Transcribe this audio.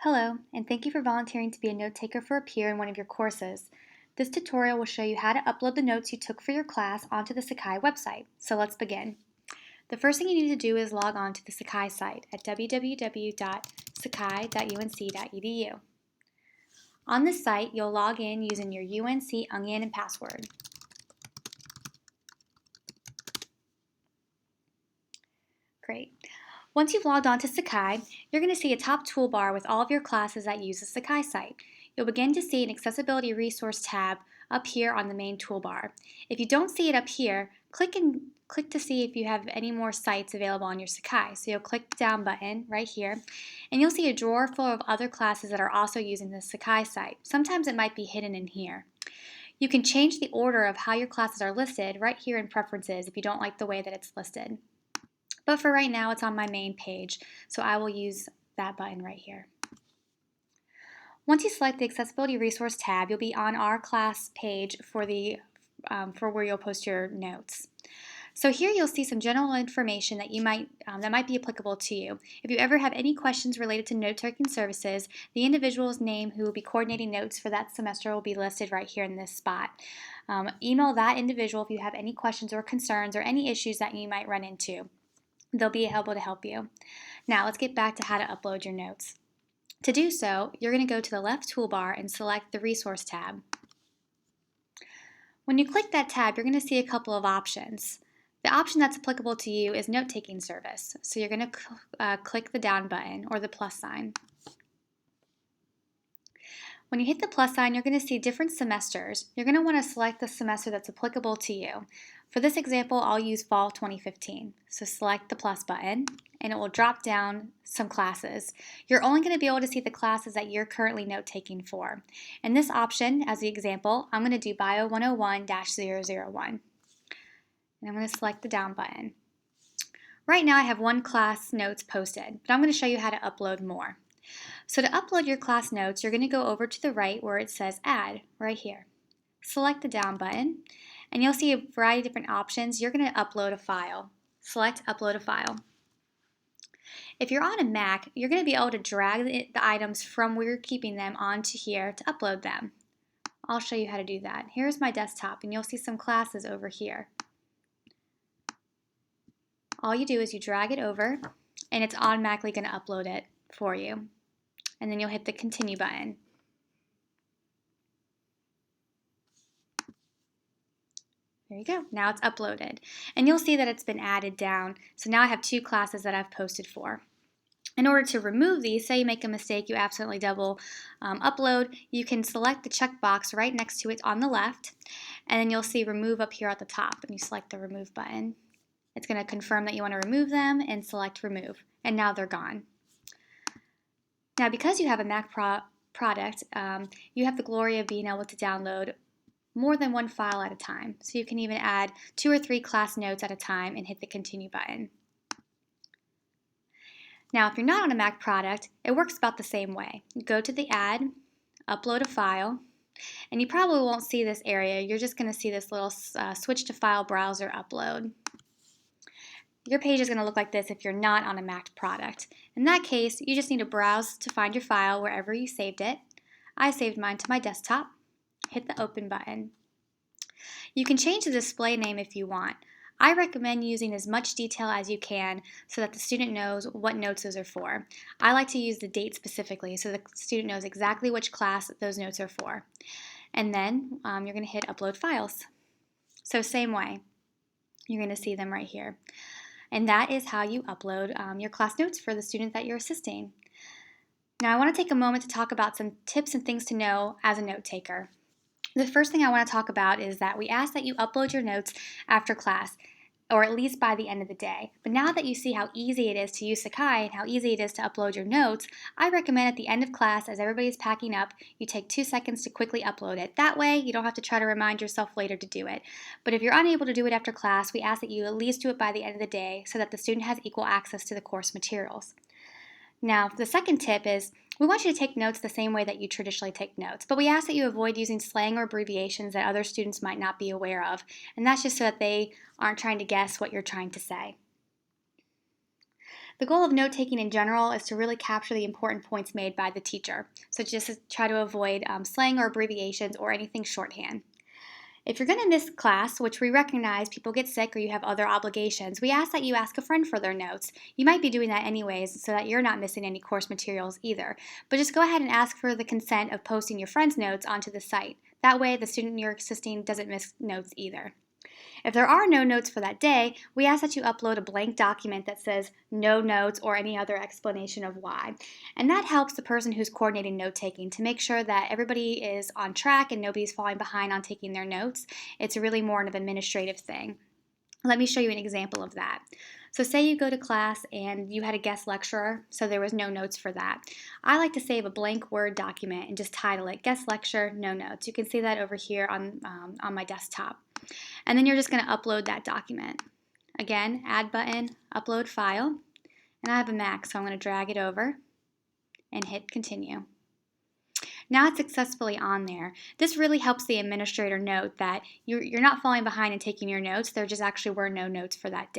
Hello, and thank you for volunteering to be a note taker for a peer in one of your courses. This tutorial will show you how to upload the notes you took for your class onto the Sakai website. So let's begin. The first thing you need to do is log on to the Sakai site at www.sakai.unc.edu. On this site, you'll log in using your UNC onion and password. Great. Once you've logged on to Sakai, you're going to see a top toolbar with all of your classes that use the Sakai site. You'll begin to see an Accessibility Resource tab up here on the main toolbar. If you don't see it up here, click to see if you have any more sites available on your Sakai. So you'll click the down button right here, and you'll see a drawer full of other classes that are also using the Sakai site. Sometimes it might be hidden in here. You can change the order of how your classes are listed right here in Preferences if you don't like the way that it's listed. But for right now, it's on my main page, so I will use that button right here. Once you select the Accessibility Resource tab, you'll be on our class page for where you'll post your notes. So here you'll see some general information that might be applicable to you. If you ever have any questions related to note-taking services, the individual's name who will be coordinating notes for that semester will be listed right here in this spot. Email that individual if you have any questions or concerns or any issues that you might run into. They'll be able to help you. Now let's get back to how to upload your notes. To do so, you're going to go to the left toolbar and select the Resource tab. When you click that tab, you're going to see a couple of options. The option that's applicable to you is Note-Taking Service. So you're going to click the down button or the plus sign. When you hit the plus sign, you're going to see different semesters. You're going to want to select the semester that's applicable to you. For this example, I'll use Fall 2015. So select the plus button, and it will drop down some classes. You're only going to be able to see the classes that you're currently note-taking for. In this option, as the example, I'm going to do Bio 101-001. And I'm going to select the down button. Right now I have one class notes posted, but I'm going to show you how to upload more. So to upload your class notes, you're going to go over to the right where it says Add, right here. Select the down button, and you'll see a variety of different options. You're going to upload a file. Select Upload a File. If you're on a Mac, you're going to be able to drag the items from where you're keeping them onto here to upload them. I'll show you how to do that. Here's my desktop, and you'll see some classes over here. All you do is you drag it over, and it's automatically going to upload it for you. And then you'll hit the Continue button. There you go. Now it's uploaded. And you'll see that it's been added down. So now I have two classes that I've posted for. In order to remove these, say you make a mistake, you accidentally double upload, you can select the checkbox right next to it on the left, and then you'll see Remove up here at the top, and you select the Remove button. It's going to confirm that you want to remove them and select Remove, and now they're gone. Now because you have a Mac product, you have the glory of being able to download more than one file at a time. So you can even add 2 or 3 class notes at a time and hit the Continue button. Now if you're not on a Mac product, it works about the same way. You go to the Add, Upload a File, and you probably won't see this area. You're just going to see this little Switch to File Browser Upload. Your page is going to look like this if you're not on a Mac product. In that case, you just need to browse to find your file wherever you saved it. I saved mine to my desktop. Hit the Open button. You can change the display name if you want. I recommend using as much detail as you can so that the student knows what notes those are for. I like to use the date specifically so the student knows exactly which class those notes are for. And then you're going to hit Upload Files. So same way, you're going to see them right here. And that is how you upload your class notes for the student that you're assisting. Now I want to take a moment to talk about some tips and things to know as a note taker. The first thing I want to talk about is that we ask that you upload your notes after class, or at least by the end of the day. But now that you see how easy it is to use Sakai and how easy it is to upload your notes, I recommend at the end of class, as everybody's packing up, you take 2 seconds to quickly upload it. That way, you don't have to try to remind yourself later to do it. But if you're unable to do it after class, we ask that you at least do it by the end of the day so that the student has equal access to the course materials. Now, the second tip is we want you to take notes the same way that you traditionally take notes, but we ask that you avoid using slang or abbreviations that other students might not be aware of, and that's just so that they aren't trying to guess what you're trying to say. The goal of note taking in general is to really capture the important points made by the teacher. So just try to avoid slang or abbreviations or anything shorthand. If you're going to miss class, which we recognize people get sick or you have other obligations, we ask that you ask a friend for their notes. You might be doing that anyways so that you're not missing any course materials either. But just go ahead and ask for the consent of posting your friend's notes onto the site. That way the student you're assisting doesn't miss notes either. If there are no notes for that day, we ask that you upload a blank document that says no notes or any other explanation of why. And that helps the person who's coordinating note taking to make sure that everybody is on track and nobody's falling behind on taking their notes. It's really more of an administrative thing. Let me show you an example of that. So say you go to class and you had a guest lecturer, so there was no notes for that. I like to save a blank Word document and just title it Guest Lecture, No Notes. You can see that over here on my desktop. And then you're just going to upload that document. Again, add button, upload file. And I have a Mac, so I'm going to drag it over and hit continue. Now it's successfully on there. This really helps the administrator note that you're not falling behind in taking your notes. There just actually were no notes for that day.